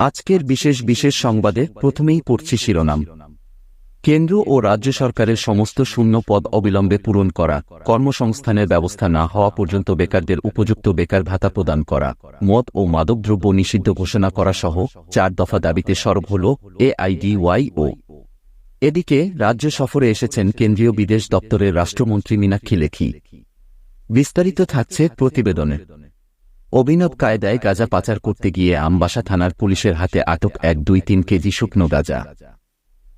আজকের বিশেষ বিশেষ সংবাদে প্রথমেই পড়ছি শিরোনাম। কেন্দ্র ও রাজ্য সরকারের সমস্ত শূন্য পদ অবিলম্বে পূরণ করা, কর্মসংস্থানের ব্যবস্থা না হওয়া পর্যন্ত বেকারদের উপযুক্ত বেকার ভাতা প্রদান করা, মদ ও মাদকদ্রব্য নিষিদ্ধ ঘোষণা করা সহ 4 দফা দাবিতে সরব হল AIDYO। এদিকে রাজ্য সফরে এসেছেন কেন্দ্রীয় বিদেশ দপ্তরের রাষ্ট্রমন্ত্রী মীনাক্ষী লেখি। বিস্তারিত থাকছে প্রতিবেদনে। অভিনব কায়দায় গাঁজা পাচার করতে গিয়ে আমবাসা থানার পুলিশের হাতে আটক 1-2-3 কেজি শুকনো গাঁজা।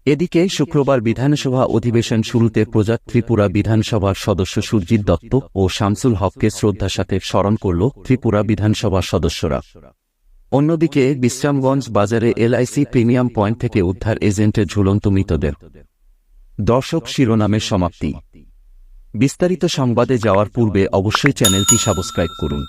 এদিকে শুক্রবার বিধানসভা অধিবেশন শুরুতে প্রজাত ত্রিপুরা বিধানসভার সদস্য সুরজিৎ দত্ত ও শামসুল হককে শ্রদ্ধার সাথে স্মরণ করল ত্রিপুরা বিধানসভার সদস্যরা। অন্যদিকে বিশ্রামগঞ্জ বাজারে LIC প্রিমিয়াম পয়েন্ট থেকে উদ্ধার এজেন্টের ঝুলন্ত মৃতদেহ। দর্শক, শিরোনামের সমাপ্তি। বিস্তারিত সংবাদে যাওয়ার পূর্বে অবশ্যই চ্যানেলটি সাবস্ক্রাইব করুন।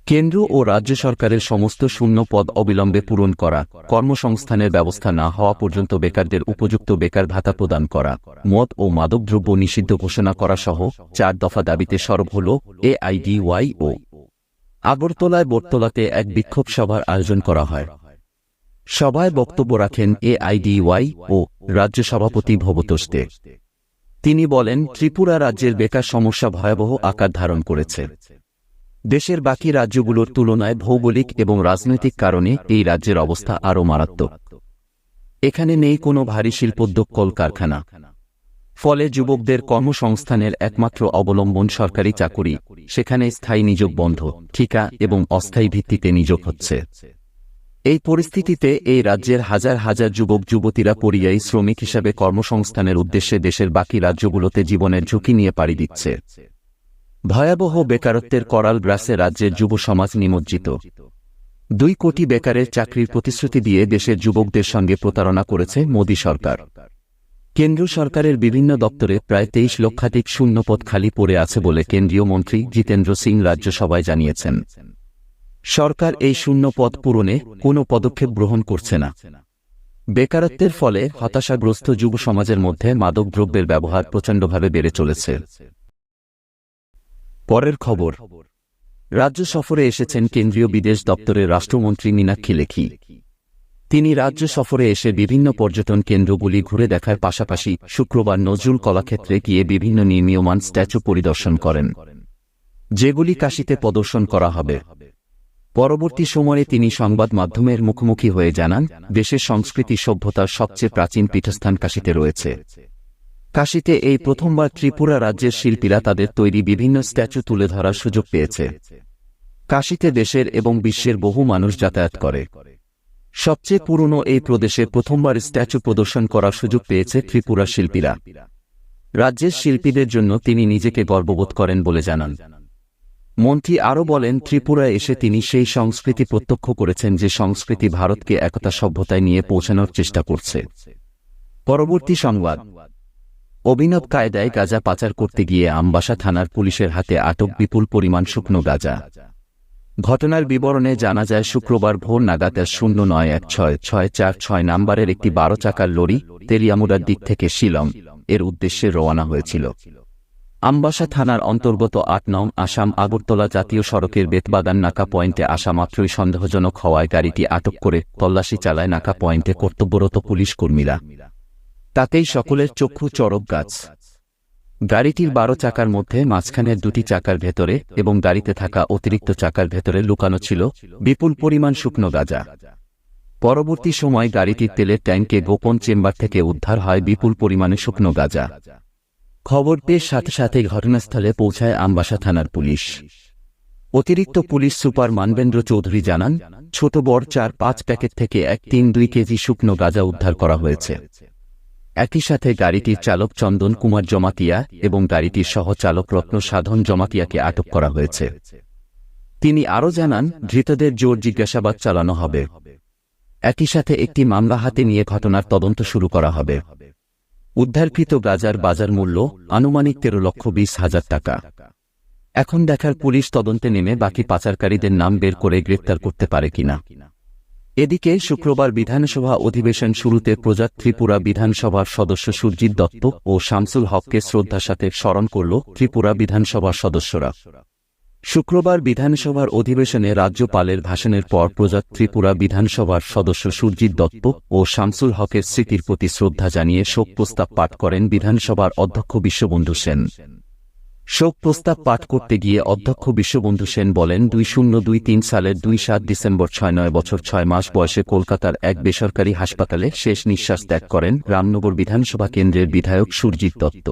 কেন্দ্র ও রাজ্য সরকারের সমস্ত শূন্য পদ অবিলম্বে পূরণ করা, কর্মসংস্থানের ব্যবস্থা না হওয়া পর্যন্ত বেকারদের উপযুক্ত বেকার ভাতা প্রদান করা, মদ ও মাদকদ্রব্য নিষিদ্ধ ঘোষণা করা সহ 4 দফা দাবিতে সরব হল AIDYO। আগরতলায় বটতলাতে এক বিক্ষোভ সভার আয়োজন করা হয়। সভায় বক্তব্য রাখেন AIDYO রাজ্য সভাপতি ভবতোষ দে। তিনি বলেন, ত্রিপুরা রাজ্যের বেকার সমস্যা ভয়াবহ আকার ধারণ করেছে। দেশের বাকি রাজ্যগুলোর তুলনায় ভৌগোলিক এবং রাজনৈতিক কারণে এই রাজ্যের অবস্থা আরও মারাত্মক। এখানে নেই কোনো ভারী শিল্পোদ্যোগ, কলকারখানা। ফলে যুবকদের কর্মসংস্থানের একমাত্র অবলম্বন সরকারি চাকুরি, সেখানে স্থায়ী নিয়োগ বন্ধ, ঠিকা এবং অস্থায়ী ভিত্তিতে নিয়োগ হচ্ছে। এই পরিস্থিতিতে এই রাজ্যের হাজার হাজার যুবক যুবতীরা পরিযায়ী শ্রমিক হিসাবে কর্মসংস্থানের উদ্দেশ্যে দেশের বাকি রাজ্যগুলোতে জীবনের ঝুঁকি নিয়ে পাড়ি দিচ্ছে। ভয়াবহ বেকারত্বের করাল গ্রাসে রাজ্যের যুব সমাজ নিমজ্জিত। 2 কোটি বেকারের চাকরির প্রতিশ্রুতি দিয়ে দেশের যুবকদের সঙ্গে প্রতারণা করেছে মোদী সরকার। কেন্দ্র সরকারের বিভিন্ন দপ্তরে প্রায় 23 লক্ষাধিক শূন্যপদ খালি পড়ে আছে বলে কেন্দ্রীয় মন্ত্রী জিতেন্দ্র সিং রাজ্যসভায় জানিয়েছেন। সরকার এই শূন্য পদ পূরণে কোনো পদক্ষেপ গ্রহণ করছে না। বেকারত্বের ফলে হতাশাগ্রস্ত যুব সমাজের মধ্যে মাদক দ্রব্যের ব্যবহার প্রচণ্ডভাবে বেড়ে চলেছে। পরের খবর। রাজ্য সফরে এসেছেন কেন্দ্রীয় বিদেশ দপ্তরের রাষ্ট্রমন্ত্রী মীনাক্ষী লেখি। তিনি রাজ্য সফরে এসে বিভিন্ন পর্যটন কেন্দ্রগুলি ঘুরে দেখার পাশাপাশি শুক্রবার নজরুল কলাক্ষেত্রে গিয়ে বিভিন্ন নির্মীয়মান স্ট্যাচু পরিদর্শন করেন, যেগুলি কাশীতে প্রদর্শন করা হবে। পরবর্তী সময়ে তিনি সংবাদ মাধ্যমের মুখোমুখি হয়ে জানান, দেশের সংস্কৃতি সভ্যতার সবচেয়ে প্রাচীন পীঠস্থান কাশীতে রয়েছে। কাশীতে এই প্রথমবার ত্রিপুরা রাজ্যের শিল্পীরা তাদের তৈরি বিভিন্ন স্ট্যাচু তুলে ধরার সুযোগ পেয়েছে। কাশীতে দেশের এবং বিশ্বের বহু মানুষ যাতায়াত করে। সবচেয়ে পুরনো এই প্রদেশে প্রথমবার স্ট্যাচু প্রদর্শন করার সুযোগ পেয়েছে ত্রিপুরা শিল্পীরা। রাজ্যের শিল্পীদের জন্য তিনি নিজেকে গর্ববোধ করেন বলে জানান। মন্ত্রী আরও বলেন, ত্রিপুরায় এসে তিনি সেই সংস্কৃতি প্রত্যক্ষ করেছেন যে সংস্কৃতি ভারতকে একতা সভ্যতায় নিয়ে পৌঁছানোর চেষ্টা করছে। পরবর্তী সংবাদ। অভিনব কায়দায় গাঁজা পাচার করতে গিয়ে আমবাসা থানার পুলিশের হাতে আটক বিপুল পরিমাণ শুকনো গাঁজা। ঘটনার বিবরণে জানা যায়, শুক্রবার ভোর নাগাদ 09164646 নম্বরের একটি 12 চাকার লরি তেলিয়ামুড়ার দিক থেকে শিলং এর উদ্দেশ্যে রওনা হয়েছিল। আমবাসা থানার অন্তর্গত 8 নং আসাম আগরতলা জাতীয় সড়কের বেতবাগান নাকা পয়েন্টে আসা মাত্রই সন্দেহজনক হওয়ায় গাড়িটি আটক করে তল্লাশি চালায় নাকা পয়েন্টে কর্তব্যরত পুলিশ কর্মীরা। তাতেই সকলের চক্ষু চড়ক গাছ। গাড়িটির 12 চাকার মধ্যে মাঝখানের 2টি চাকার ভেতরে এবং গাড়িতে থাকা অতিরিক্ত চাকার ভেতরে লুকানো ছিল বিপুল পরিমাণ শুকনো গাঁজা। পরবর্তী সময় গাড়িটির তেলের ট্যাঙ্কে গোপন চেম্বার থেকে উদ্ধার হয় বিপুল পরিমাণে শুকনো গাঁজা। খবর পেয়ে সাথে সাথে ঘটনাস্থলে পৌঁছায় আমবাসা থানার পুলিশ। অতিরিক্ত পুলিশ সুপার মানবেন্দ্র চৌধুরী জানান, ছোট বড় 4-5 প্যাকেট থেকে 1-3-2 কেজি শুকনো গাঁজা উদ্ধার করা হয়েছে। একই সাথে গাড়িটির চালক চন্দন কুমার জমাতিয়া এবং গাড়িটির সহ চালক রত্ন সাধন জমাতিয়াকে আটক করা হয়েছে। তিনি আরও জানান, ধৃতদের জোর জিজ্ঞাসাবাদ চালানো হবে। একই সাথে একটি মামলা হাতে নিয়ে ঘটনার তদন্ত শুরু করা হবে। উদ্ধারকৃত গাঁজার বাজার মূল্য আনুমানিক 13,20,000 টাকা। এখন দেখার পুলিশ তদন্তে নেমে বাকি পাচারকারীদের নাম বের করে গ্রেপ্তার করতে পারে কিনা। এদিকে শুক্রবার বিধানসভা অধিবেশন শুরুতে প্রজাত ত্রিপুরা বিধানসভার সদস্য সুরজিৎ দত্ত ও শামসুল হককে শ্রদ্ধার সাথে স্মরণ করল ত্রিপুরা বিধানসভার সদস্যরা। শুক্রবার বিধানসভার অধিবেশনে রাজ্যপালের ভাষণের পর প্রজাত ত্রিপুরা বিধানসভার সদস্য সুরজিৎ দত্ত ও শামসুল হকের স্মৃতির প্রতি শ্রদ্ধা জানিয়ে শোক প্রস্তাব পাঠ করেন বিধানসভার অধ্যক্ষ বিশ্ববন্ধু সেন। শোক প্রস্তাব পাঠ করতে গিয়ে অধ্যক্ষ বিশ্ববন্ধু সেন বলেন, 2023 সালের 2-7 ডিসেম্বর 6-9 বছর 6 মাস বয়সে কলকাতার এক বেসরকারি হাসপাতালে শেষ নিঃশ্বাস ত্যাগ করেন রামনগর বিধানসভা কেন্দ্রের বিধায়ক সুরজিৎ দত্ত।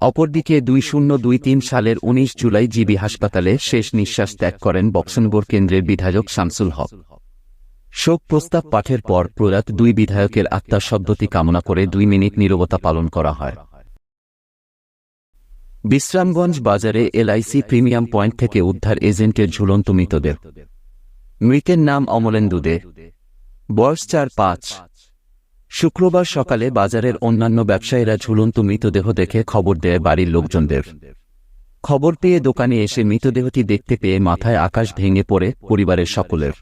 অপরদিকে 2023 সালের 19 জুলাই জিবি হাসপাতালে শেষ নিঃশ্বাস ত্যাগ করেন বক্সনগর কেন্দ্রের বিধায়ক শামসুল হক। শোক প্রস্তাব পাঠের পর প্রয়াত দুই বিধায়কের আত্মার সদ্গতি কামনা করে 2 মিনিট নীরবতা পালন করা হয়। বিশ্রামগঞ্জ বাজারে এলআইসি প্রিমিয়াম পয়েন্ট থেকে উদ্ধার এজেন্টের ঝুলন্ত মৃতদেহ। মৃতের নাম অমলেন্দু দে, বয়স 4-5। শুক্রবার সকালে বাজারের অন্যান্য ব্যবসায়ীরা ঝুলন্ত মৃতদেহ দেখে খবর দেয় বাড়ির লোকজনদের। খবর পেয়ে দোকানে এসে মৃতদেহটি দেখতে পেয়ে মাথায় আকাশ ভেঙে পড়ে পরিবারের সকলের।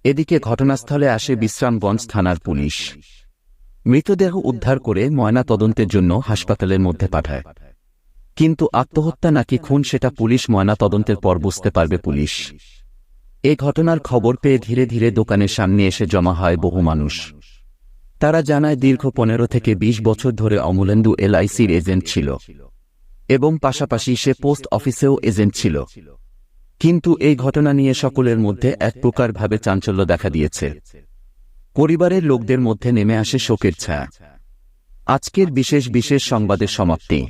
এদিকে ঘটনাস্থলে আসে বিশ্রামগঞ্জ থানার পুলিশ। মৃতদেহ উদ্ধার করে ময়না তদন্তের জন্য হাসপাতালের মধ্যে পাঠায়। কিন্তু আত্মহত্যা নাকি খুন সেটা পুলিশ ময়না তদন্তের পর বুঝতে পারবে পুলিশ। এ ঘটনার খবর পেয়ে ধীরে ধীরে দোকানের সামনে এসে জমা হয় বহু মানুষ। তারা জানায় দীর্ঘ 15 থেকে 20 বছর ধরে অমলেন্দু এলআইসির এজেন্ট ছিল এবং পাশাপাশি সে পোস্ট অফিসেও এজেন্ট ছিল। কিন্তু এই ঘটনা নিয়ে সকলের মধ্যে এক প্রকারভাবে চাঞ্চল্য দেখা দিয়েছে। পরিবারের লোকদের মধ্যে নেমে আসে শোকের ছায়া। আজকের বিশেষ সংবাদের সমাপ্তি।